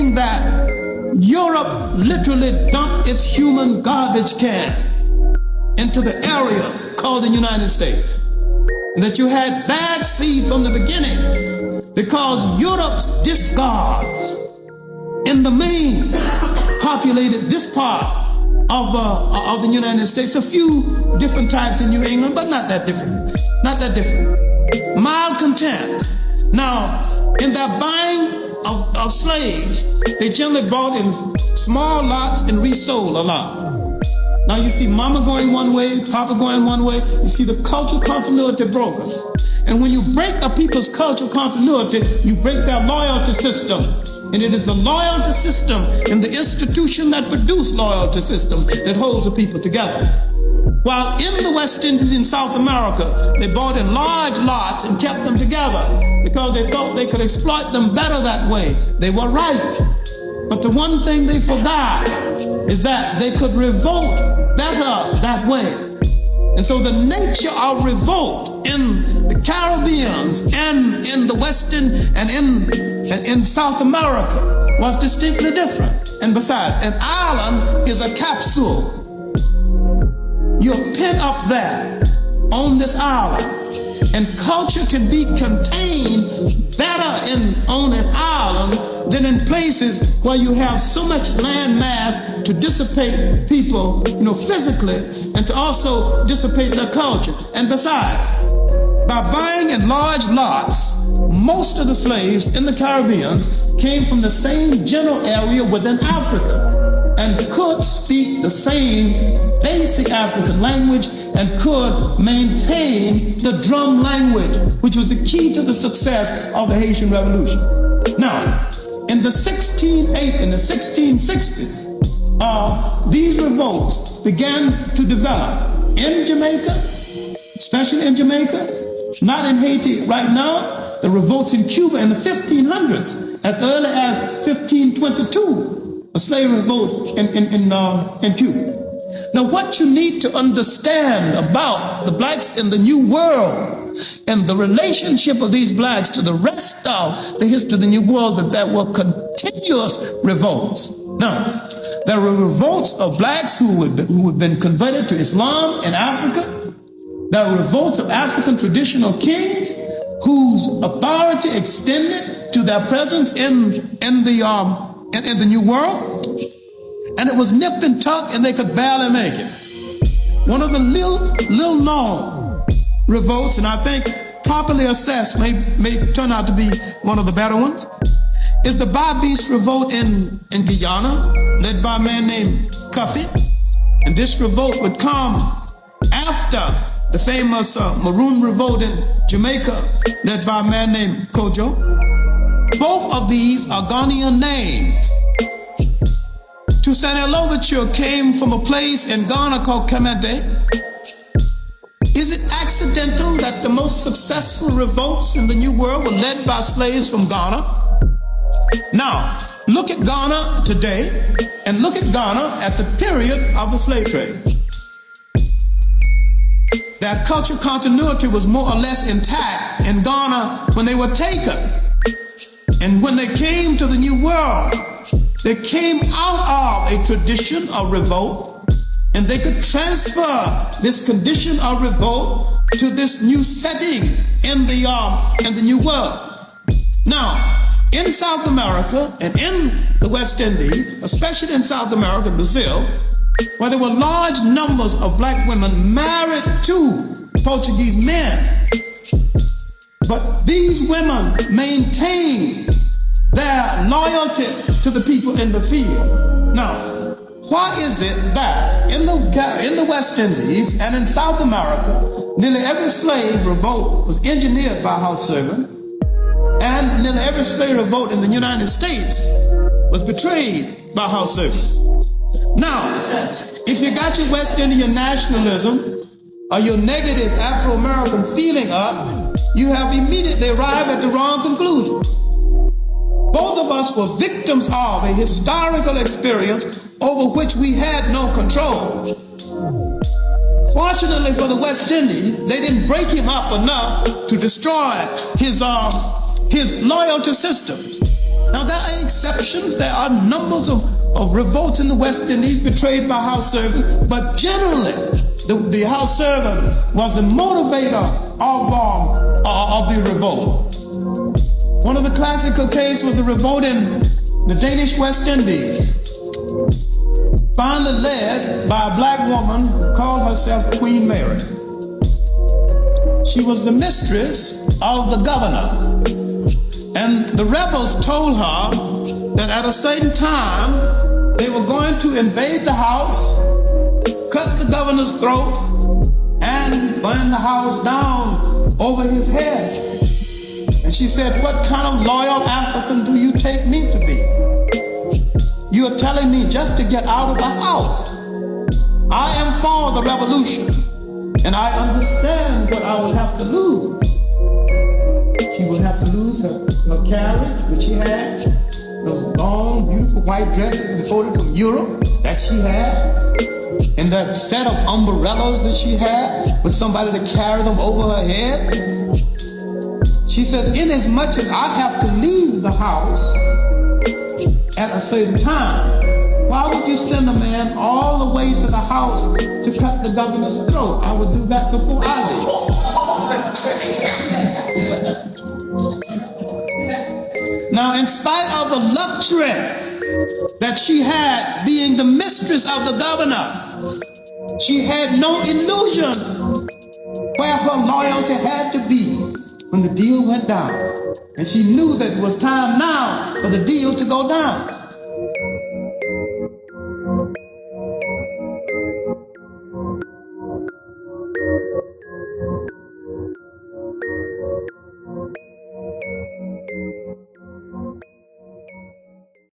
claiming that Europe literally dumped its human garbage can into the area called the United States. And that you had bad seed from the beginning because Europe's discards in the main populated this part of the United States. A few different types in New England, but not that different. Not that different. Malcontents. Now, in their buying of slaves, they generally bought in small lots and resold a lot. Now you see mama going one way, papa going one way. You see the cultural continuity broken. And when you break a people's cultural continuity, you break their loyalty system. And it is the loyalty system and the institution that produced loyalty system that holds the people together. While in the West Indies in South America, they bought in large lots and kept them together because they thought they could exploit them better that way. They were right. But the one thing they forgot is that they could revolt better that way. And so the nature of revolt in the Caribbeans and in the Western and in South America was distinctly different. And besides, an island is a capsule. You're pent up there on this island, and culture can be contained better on an island than in places where you have so much land mass to dissipate people, physically, and to also dissipate their culture. And besides, by buying in large lots, most of the slaves in the Caribbean came from the same general area within Africa and could speak the same basic African language and could maintain the drum language, which was the key to the success of the Haitian Revolution. Now, in the 1660s, these revolts began to develop in Jamaica, especially in Jamaica, not in Haiti right now. The revolts in Cuba in the 1500s, as early as 1522, a slave revolt in Cuba. Now, what you need to understand about the blacks in the New World and the relationship of these blacks to the rest of the history of the New World, that there were continuous revolts. Now, there were revolts of blacks who had been converted to Islam in Africa. There were revolts of African traditional kings whose authority extended to their presence in the New World. And it was nip and tuck, and they could barely make it. One of the little known revolts, and I think properly assessed may turn out to be one of the better ones, is the Babis revolt in Guyana, led by a man named Cuffy. And this revolt would come after the famous Maroon revolt in Jamaica, led by a man named Kojo. Both of these are Ghanaian names. Toussaint Louverture came from a place in Ghana called Kamede. Is it accidental that the most successful revolts in the New World were led by slaves from Ghana? Now, look at Ghana today, and look at Ghana at the period of the slave trade. Their cultural continuity was more or less intact in Ghana when they were taken. And when they came to the New World, they came out of a tradition of revolt, and they could transfer this condition of revolt to this new setting in the New World. Now, in South America and in the West Indies, especially in South America, Brazil, where there were large numbers of black women married to Portuguese men, but these women maintained their loyalty to the people in the field. Now, why is it that in the West Indies and in South America, nearly every slave revolt was engineered by house servant, and nearly every slave revolt in the United States was betrayed by house servant? Now, if you got your West Indian nationalism or your negative Afro-American feeling up, you have immediately arrived at the wrong conclusion. Both of us were victims of a historical experience over which we had no control. Fortunately for the West Indies, they didn't break him up enough to destroy his loyalty systems. Now there are exceptions. There are numbers of revolts in the West Indies betrayed by house servants, but generally the house servant was the motivator of the revolt. One of the classical cases was the revolt in the Danish West Indies, finally led by a black woman who called herself Queen Mary. She was the mistress of the governor. And the rebels told her that at a certain time they were going to invade the house, cut the governor's throat, and burn the house down over his head. And she said, "What kind of loyal African do you take me to be? You are telling me just to get out of the house. I am for the revolution, and I understand what I will have to lose." She would have to lose her carriage, which she had, those long, beautiful white dresses imported from Europe that she had, and that set of umbrellas that she had with somebody to carry them over her head. She said, inasmuch as I have to leave the house at a certain time, why would you send a man all the way to the house to cut the governor's throat? I would do that before I leave. Now, in spite of the luxury that she had being the mistress of the governor, she had no illusion where her loyalty had to be when the deal went down. And she knew that it was time now for the deal to go down.